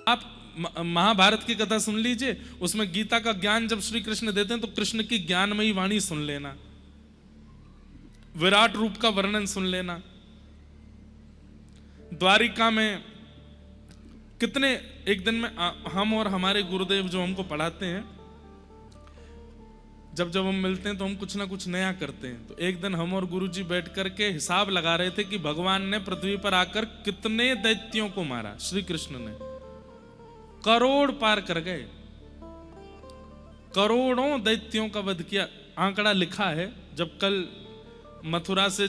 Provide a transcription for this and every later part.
आप महाभारत की कथा सुन लीजिए, उसमें गीता का ज्ञान जब श्री कृष्ण देते हैं तो कृष्ण की ज्ञानमयी वाणी सुन लेना, विराट रूप का वर्णन सुन लेना। द्वारिका में कितने, एक दिन में हम और हमारे गुरुदेव जो हमको पढ़ाते हैं, जब जब हम मिलते हैं तो हम कुछ ना कुछ नया करते हैं। तो एक दिन हम और गुरुजी बैठ करके हिसाब लगा रहे थे कि भगवान ने पृथ्वी पर आकर कितने दैत्यों को मारा। श्री कृष्ण ने करोड़ पार कर गए, करोड़ों दैत्यों का वध किया। आंकड़ा लिखा है, जब कल मथुरा से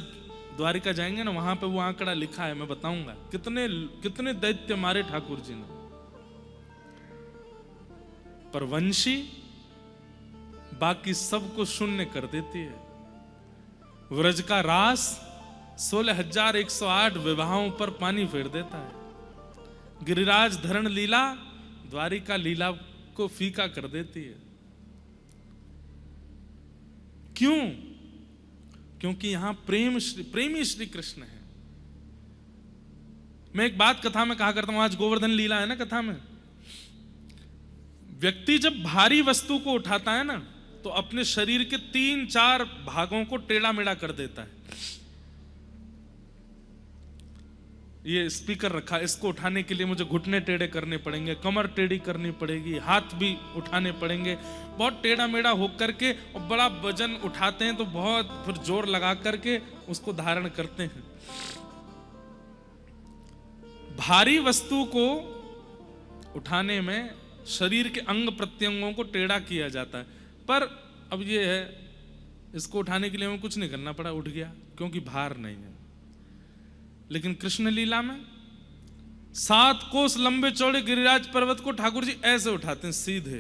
द्वारिका जाएंगे ना, वहां पे वो आंकड़ा लिखा है, मैं बताऊंगा कितने कितने दैत्य मारे ठाकुर जी ने। पर वंशी बाकी सबको शून्य कर देती है। व्रज का रास 16,108 विवाहों पर पानी फेर देता है। गिरिराज धरण लीला द्वारिका लीला को फीका कर देती है। क्यों? क्योंकि यहां प्रेमी श्री कृष्ण है। मैं एक बात कथा में कहा करता हूं, आज गोवर्धन लीला है ना कथा में, व्यक्ति जब भारी वस्तु को उठाता है ना तो अपने शरीर के 3-4 भागों को टेढ़ा मेढ़ा कर देता है। ये स्पीकर रखा, इसको उठाने के लिए मुझे घुटने टेढ़े करने पड़ेंगे, कमर टेढ़ी करनी पड़ेगी, हाथ भी उठाने पड़ेंगे, बहुत टेढ़ा मेढ़ा होकर के। और बड़ा वजन उठाते हैं तो बहुत फिर जोर लगा करके उसको धारण करते हैं। भारी वस्तु को उठाने में शरीर के अंग प्रत्यंगों को टेढ़ा किया जाता है। पर अब ये है, इसको उठाने के लिए हमें कुछ नहीं करना पड़ा, उठ गया, क्योंकि भार नहीं है। लेकिन कृष्ण लीला में 7 कोस लंबे चौड़े गिरिराज पर्वत को ठाकुर जी ऐसे उठाते हैं सीधे,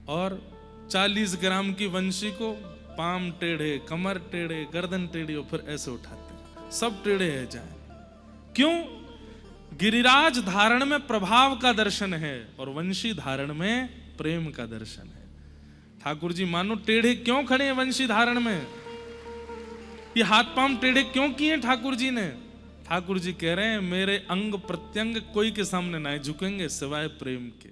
और 40 ग्राम की वंशी को पाम टेढ़े, कमर टेढ़े, गर्दन टेढ़ी, और फिर ऐसे उठाते हैं, सब टेढ़े है जाए। क्यों? गिरिराज धारण में प्रभाव का दर्शन है और वंशी धारण में प्रेम का दर्शन है। ठाकुर जी मानो टेढ़े क्यों खड़े हैं वंशी धारण में? ये हाथ पांव टेढ़े क्यों किए ठाकुर जी ने? ठाकुर जी कह रहे हैं मेरे अंग प्रत्यंग कोई के सामने ना झुकेंगे सिवाय प्रेम के।